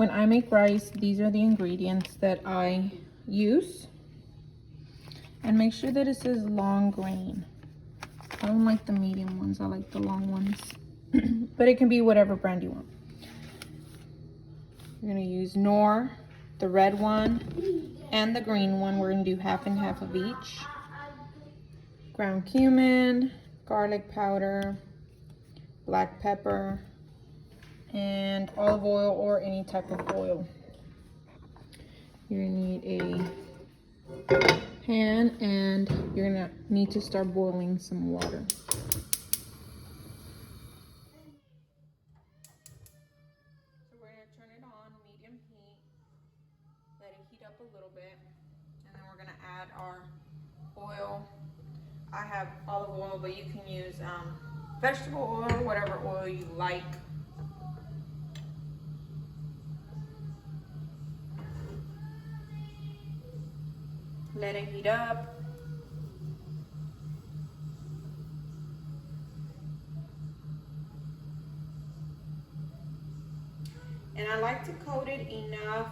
when I make rice, these are the ingredients that I use. And make sure that it says long grain. I don't like the medium ones, I like the long ones. But it can be whatever brand you want. We're gonna use Knorr, the red one, and the green one. We're gonna do half and half of each. Ground cumin, garlic powder, black pepper, and olive oil or any type of oil. You're gonna need a pan and you're gonna need to start boiling some water. So we're gonna turn it on medium heat, let it heat up a little bit, and then we're gonna add our oil. I have olive oil, but you can use vegetable oil or whatever oil you like. Let it heat up. And I like to coat it enough.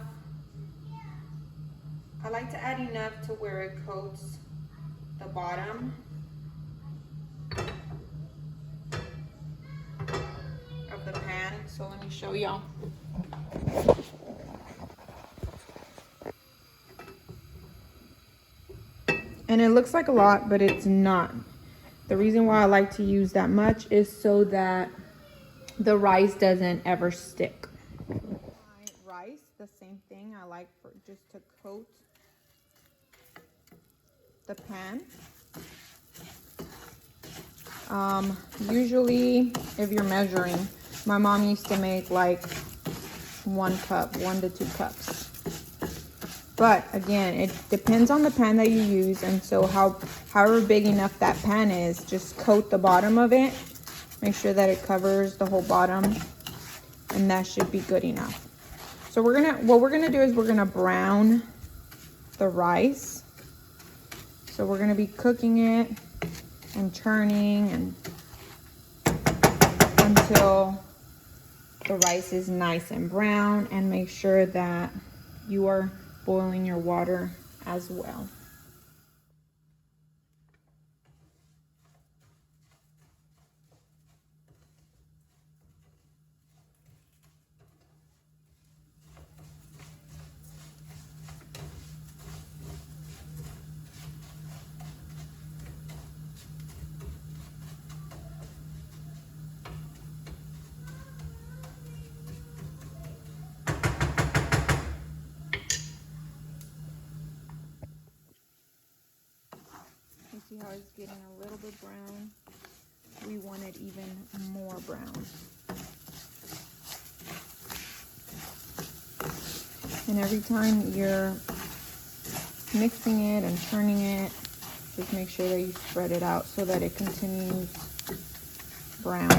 I like to add enough to where it coats the bottom of the pan. So let me show y'all. And it looks like a lot, but it's not. The reason why I like to use that much is so that the rice doesn't ever stick. My rice, the same thing. I like for just to coat the pan. Usually, if you're measuring, my mom used to make like 1 cup, 1 to 2 cups. But again, it depends on the pan that you use, and so however big enough that pan is, just coat the bottom of it. Make sure that it covers the whole bottom, and that should be good enough. So what we're gonna do is we're gonna brown the rice. So we're gonna be cooking it and churning and until the rice is nice and brown, and make sure that you are boiling your water as well. You see how it's getting a little bit brown? We want it even more brown. And every time you're mixing it and churning it, just make sure that you spread it out so that it continues brown.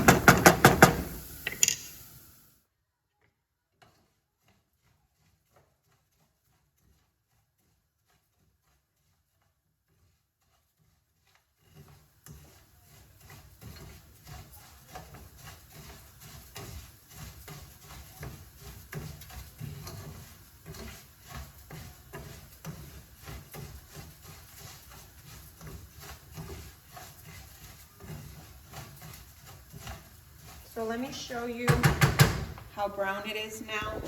So let me show you how brown it is now.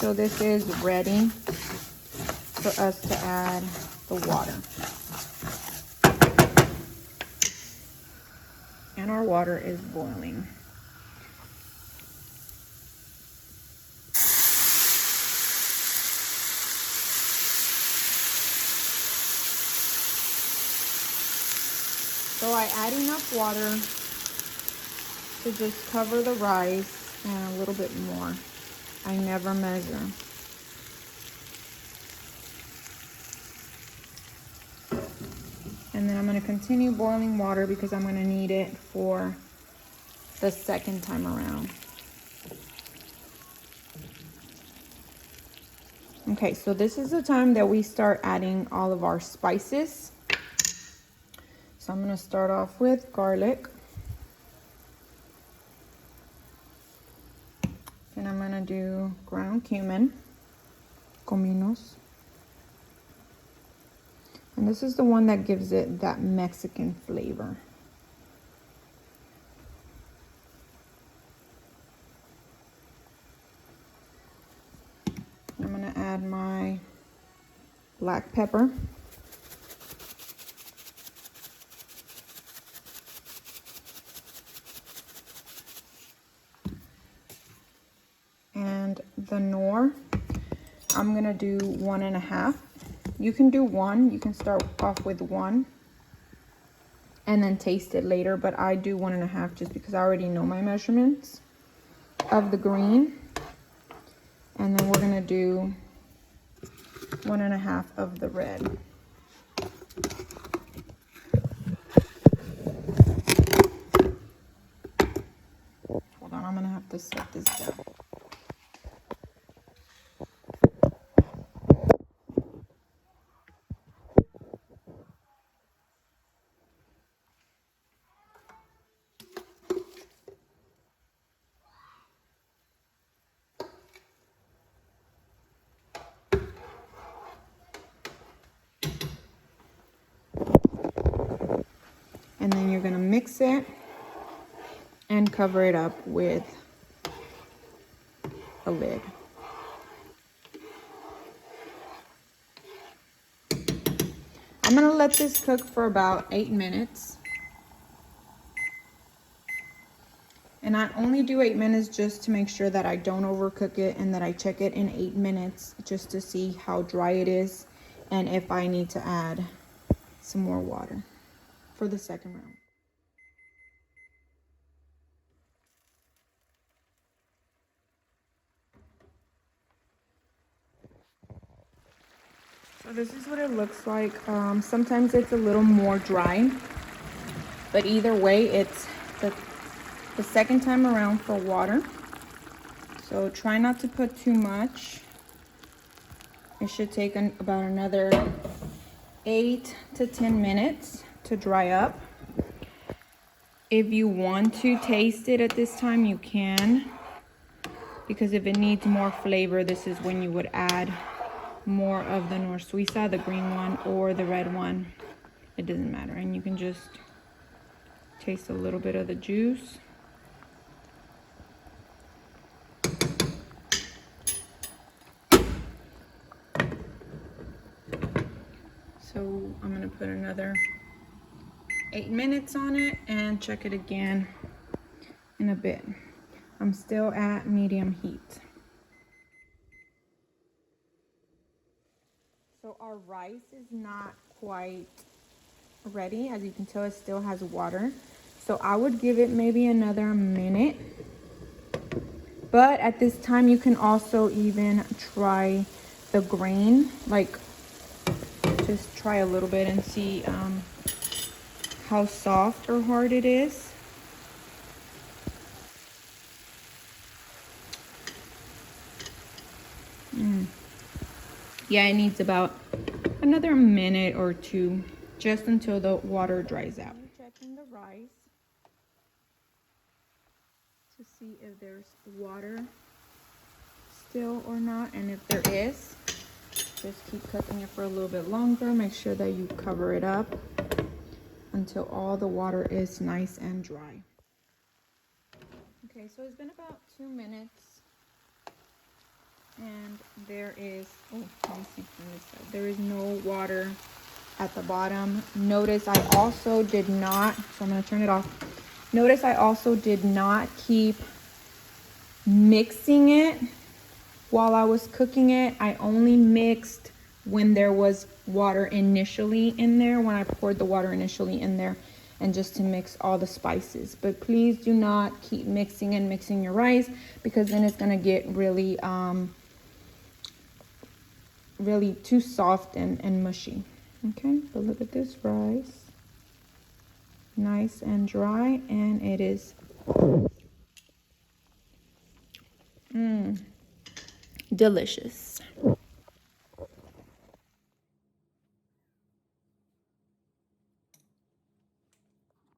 So this is ready for us to add the water. And our water is boiling. So I add enough water to just cover the rice and a little bit more. I never measure. And then I'm going to continue boiling water because I'm going to need it for the second time around. Okay, so this is the time that we start adding all of our spices. So I'm gonna start off with garlic. Then I'm gonna do ground cumin, cominos. And this is the one that gives it that Mexican flavor. I'm gonna add my black pepper. And the nor, I'm gonna do 1.5. You can do 1, you can start off with 1 and then taste it later, but I do 1.5 just because I already know my measurements of the green. And then we're gonna do 1.5 of the red. Hold on, I'm gonna have to set this down. And then you're gonna mix it and cover it up with a lid. I'm gonna let this cook for about 8 minutes. And I only do 8 minutes just to make sure that I don't overcook it and that I check it in 8 minutes just to see how dry it is and if I need to add some more water for the second round. So this is what it looks like. Sometimes it's a little more dry, but either way, it's the second time around for water. So try not to put too much. It should take about another 8 to 10 minutes to dry up. If you want to taste it at this time, you can, because if it needs more flavor, this is when you would add more of the Nor Suiza, the green one or the red one. It doesn't matter. And you can just taste a little bit of the juice. So I'm gonna put another 8 minutes on it and check it again in a bit. I'm still at medium heat. So our rice is not quite ready. As you can tell, it still has water. So I would give it maybe another minute. But at this time, you can also even try the grain, like just try a little bit and see how soft or hard it is. Yeah, it needs about another minute or 2, just until the water dries out. I'm checking the rice to see if there's water still or not, and if there is, just keep cooking it for a little bit longer. Make sure that you cover it up until all the water is nice and dry. Okay, so it's been about 2 minutes, and there is, oh, let me see from this side. There is no water at the bottom. Notice I also did not, so I'm gonna turn it off. Notice I also did not keep mixing it while I was cooking it. I only mixed when there was water initially in there, when I poured the water initially in there, and just to mix all the spices. But please do not keep mixing and mixing your rice, because then it's gonna get really really too soft and mushy. Okay, but look at this rice, nice and dry, and it is delicious.